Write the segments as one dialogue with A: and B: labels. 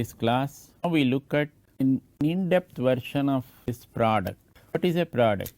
A: this class. Now we look at an in-depth version of this product. What is a product?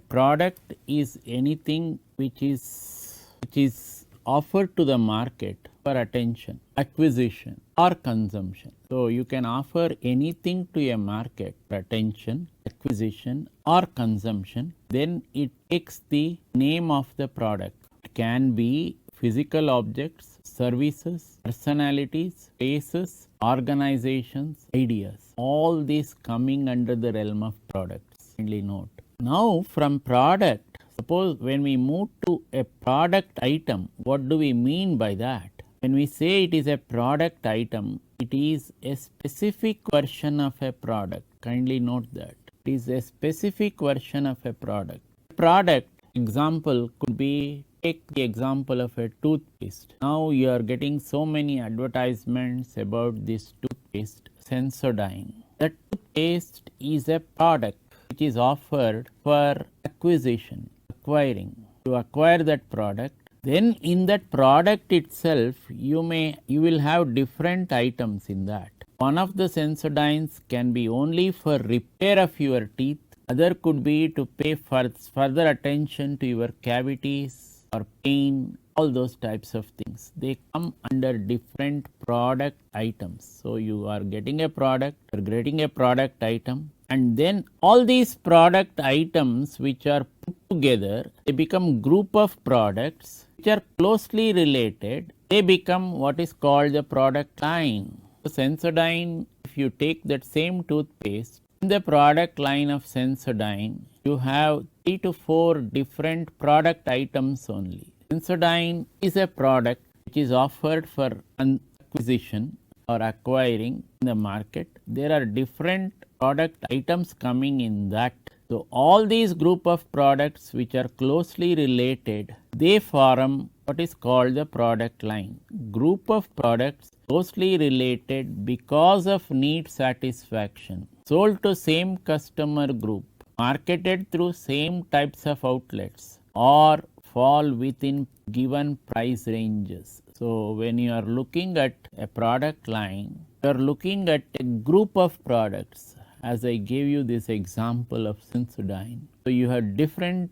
A: Product is anything which is offered to the market for attention, acquisition or consumption. So you can offer anything to a market for attention, acquisition or consumption, then it takes the name of the product. It can be physical objects, services, personalities, places, organizations, ideas. All these coming under the realm of products. Kindly note. Now from product, suppose when we move to a product item, what do we mean by that? When we say it is a product item, it is a specific version of a product. Kindly note that. It is a specific version of a product. Product example could be, take the example of a toothpaste. Now you are getting so many advertisements about this toothpaste, Sensodyne. That toothpaste is a product which is offered for acquisition, acquiring. To acquire that product, then in that product itself you will have different items in that. One of the Sensodynes can be only for repair of your teeth. Other could be to pay further attention to your cavities or pain, all those types of things. They come under different product items. So you are getting a product, you are getting a product item, and then all these product items which are put together, they become group of products which are closely related. They become what is called the product line. So Sensodyne, if you take that same toothpaste, in the product line of Sensodyne, you have 3 to 4 different product items only. Sensodyne is a product which is offered for acquisition or acquiring in the market. There are different product items coming in that. So all these group of products which are closely related, they form what is called the product line. Group of products closely related because of need satisfaction, sold to same customer group, marketed through same types of outlets, or fall within given price ranges. So when you are looking at a product line, you are looking at a group of products. As I gave you this example of Sensodyne. So you have different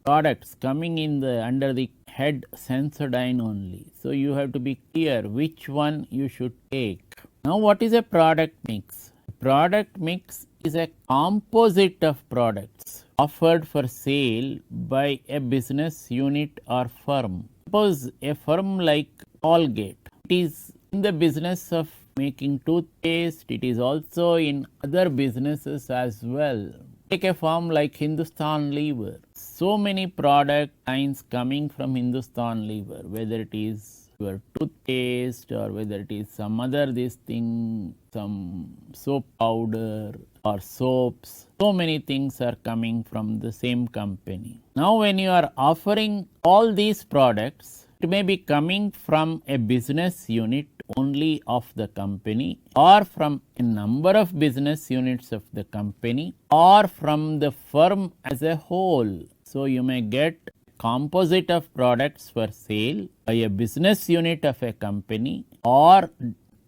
A: products coming in under the head Sensodyne only. So you have to be clear which one you should take. Now what is a product mix? Product mix is a composite of products offered for sale by a business unit or firm. Suppose a firm like Colgate, it is in the business of making toothpaste, it is also in other businesses as well. Take a firm like Hindustan Lever. So many product lines coming from Hindustan Lever, whether it is your toothpaste or whether it is some other some soap powder or soaps. So many things are coming from the same company. Now when you are offering all these products, it may be coming from a business unit only of the company, or from a number of business units of the company, or from the firm as a whole. So you may get composite of products for sale by a business unit of a company, or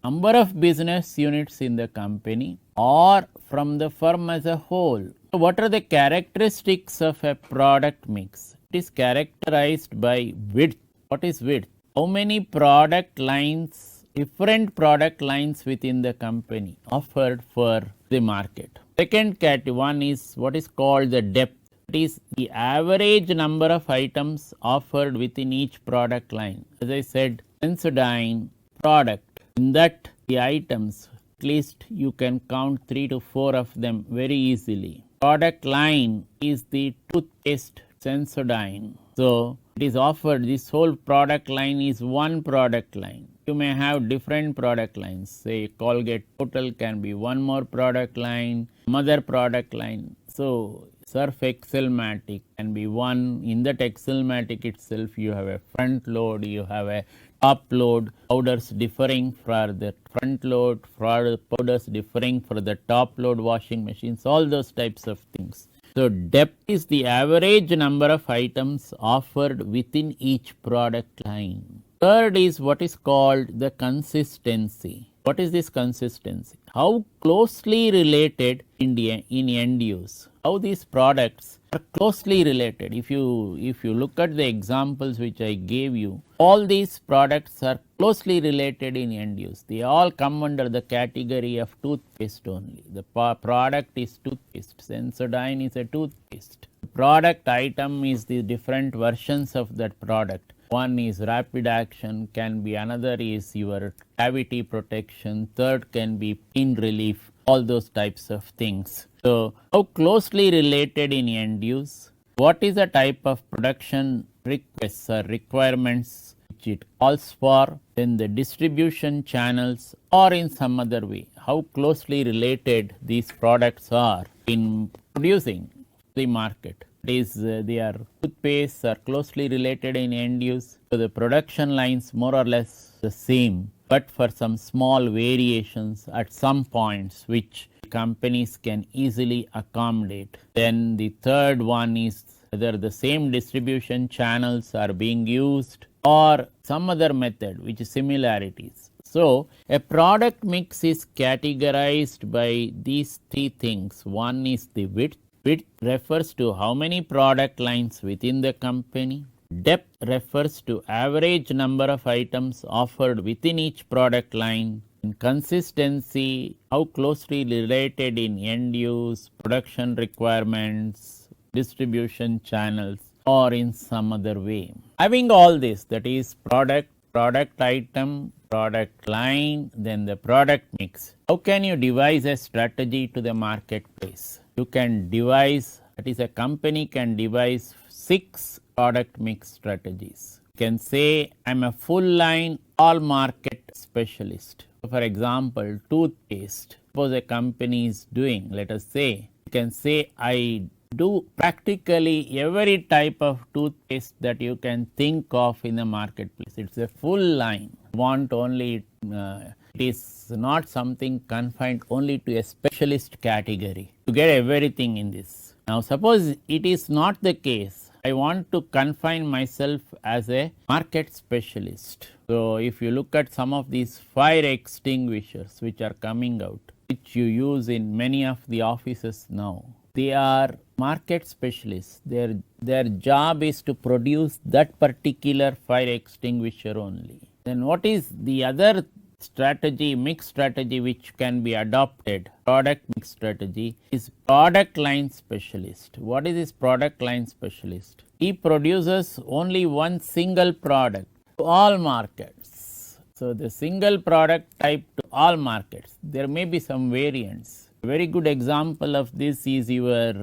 A: number of business units in the company, or from the firm as a whole. So what are the characteristics of a product mix? It is characterized by width. What is width? How many product lines, different product lines within the company offered for the market. Second one is what is called the depth. It is the average number of items offered within each product line. As I said, Sensodyne product, in that the items, at least you can count 3 to 4 of them very easily. Product line is the toothpaste Sensodyne. So it is offered, this whole product line is one product line. You may have different product lines. Say Colgate Total can be one more product line, mother product line. So Surf Excelmatic can be one. In that Excelmatic itself, you have a front load, you have a top load, powders differing for the front load, powders differing for the top load washing machines, all those types of things. So depth is the average number of items offered within each product line. Third is what is called the consistency. What is this consistency? How closely related in end use? How these products are closely related? If you look at the examples which I gave you, all these products are closely related in end use. They all come under the category of toothpaste only. The product is toothpaste. Sensodyne is a toothpaste. The product item is the different versions of that product. One is rapid action, can be another is your cavity protection, third can be pain relief, all those types of things. So, how closely related in end use? What is the type of production requests or requirements which it calls for? Then the distribution channels or in some other way, how closely related these products are in producing the market. Their toothpaste are closely related in end use. So the production lines more or less the same, but for some small variations at some points which companies can easily accommodate. Then the third one is whether the same distribution channels are being used or some other method which is similarities. So a product mix is categorized by these three things. One is the width. Width refers to how many product lines within the company. Depth refers to average number of items offered within each product line. And consistency, how closely related in end use, production requirements, distribution channels, or in some other way. Having all this, that is product, product item, product line, then the product mix. How can you devise a strategy to the marketplace? You can devise, that is a company can devise 6 product mix strategies. You can say I am a full line all market specialist. For example, toothpaste, suppose a company is doing, let us say, you can say I do practically every type of toothpaste that you can think of in the marketplace. It's a full line. Want only it is not something confined only to a specialist category. You get everything in this. Now suppose it is not the case. I want to confine myself as a market specialist. So if you look at some of these fire extinguishers which are coming out, which you use in many of the offices now, they are market specialists. Their job is to produce that particular fire extinguisher only. Then what is the other strategy, mix strategy which can be adopted? Product mix strategy is product line specialist. What is this product line specialist? He produces only one single product to all markets. So the single product type to all markets. There may be some variants. A very good example of this is your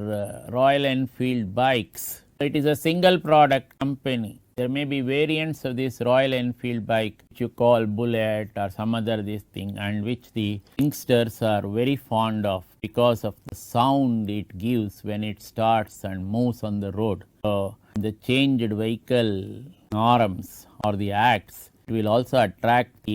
A: Royal Enfield bikes. It is a single product company. There may be variants of this Royal Enfield bike which you call Bullet or some other this thing, and which the youngsters are very fond of because of the sound it gives when it starts and moves on the road. So the changed vehicle norms or the acts, it will also attract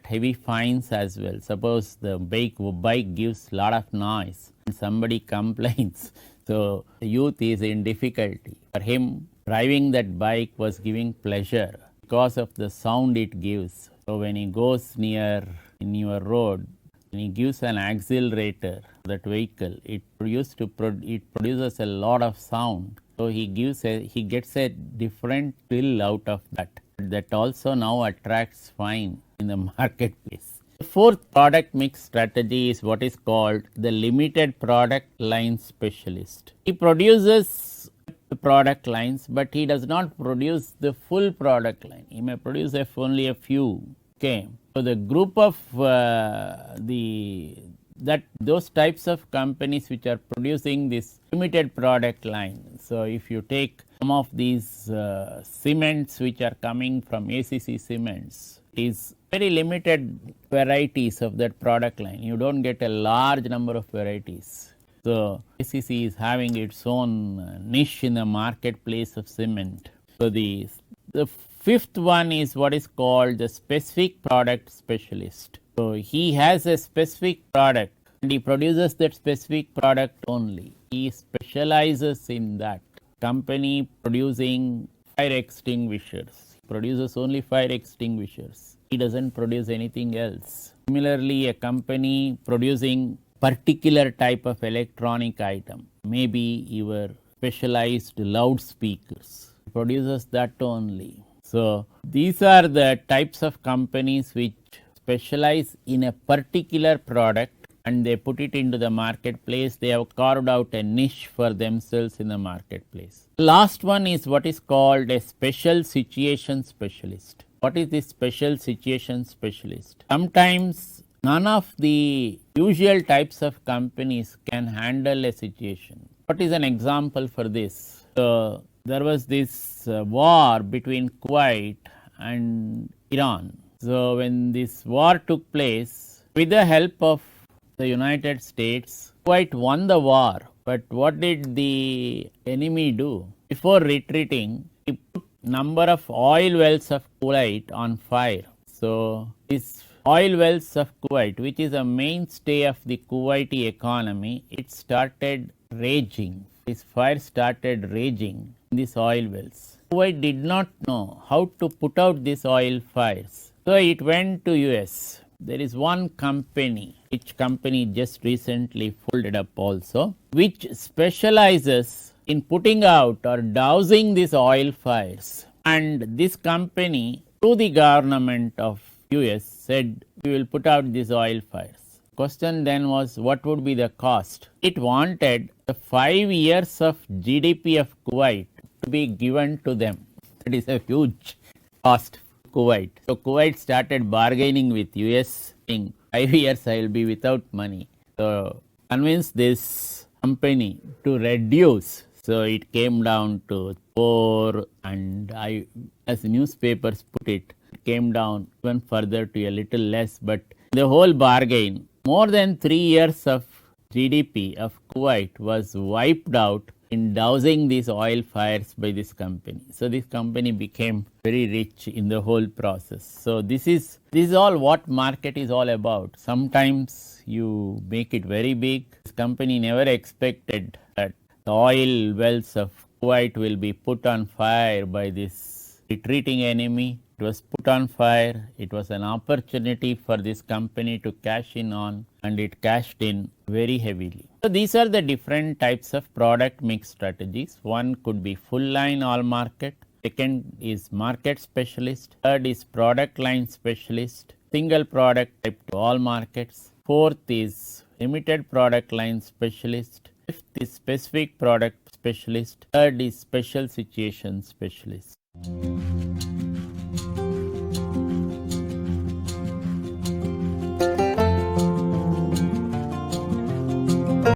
A: heavy fines as well. Suppose the bike gives lot of noise and somebody complains. So the youth is in difficulty. For him, driving that bike was giving pleasure because of the sound it gives. So when he goes near in your road, when he gives an accelerator, that vehicle, it produces a lot of sound. So he gets a different thrill out of that. That also now attracts fine in the marketplace. The fourth product mix strategy is what is called the limited product line specialist. He produces the product lines, but he does not produce the full product line. He may produce only a few. Okay. So the group of those types of companies which are producing this limited product line. So if you take some of these cements which are coming from ACC Cements, it is very limited varieties of that product line. You don't get a large number of varieties. So ACC is having its own niche in the marketplace of cement. So the fifth one is what is called the specific product specialist. So he has a specific product and he produces that specific product only. He specializes in that. Company producing fire extinguishers. produces only fire extinguishers. He doesn't produce anything else. Similarly, a company producing particular type of electronic item, maybe your specialized loudspeakers, produces that only. So these are the types of companies which specialize in a particular product and they put it into the marketplace. They have carved out a niche for themselves in the marketplace. Last one is what is called a special situation specialist. What is this special situation specialist? Sometimes none of the usual types of companies can handle a situation. What is an example for this? So there was this war between Kuwait and Iran. So when this war took place, with the help of the United States, Kuwait won the war. But what did the enemy do? Before retreating, he put number of oil wells of Kuwait on fire. So these oil wells of Kuwait, which is a mainstay of the Kuwaiti economy, it started raging. This fire started raging in these oil wells. Kuwait did not know how to put out these oil fires. So it went to US. There is one company, which company just recently folded up also, which specializes in putting out or dousing these oil fires. And this company, through the government of US, said we will put out these oil fires. Question then was, what would be the cost? It wanted the 5 years of GDP of Kuwait to be given to them. That is a huge cost. Kuwait. So Kuwait started bargaining with US, saying 5 years I will be without money. So convinced this company to reduce. So it came down to 4, and as newspapers put it, came down even further to a little less. But the whole bargain, more than 3 years of GDP of Kuwait was wiped out in dousing these oil fires by this company. So this company became very rich in the whole process. So this is all what market is all about. Sometimes you make it very big. This company never expected that the oil wells of Kuwait will be put on fire by this retreating enemy. It was put on fire. It was an opportunity for this company to cash in on, and it cashed in very heavily. So these are the different types of product mix strategies. One could be full line all market. Second is market specialist. Third is product line specialist. Single product type to all markets. Fourth is limited product line specialist. Fifth is specific product specialist. Third is special situation specialist.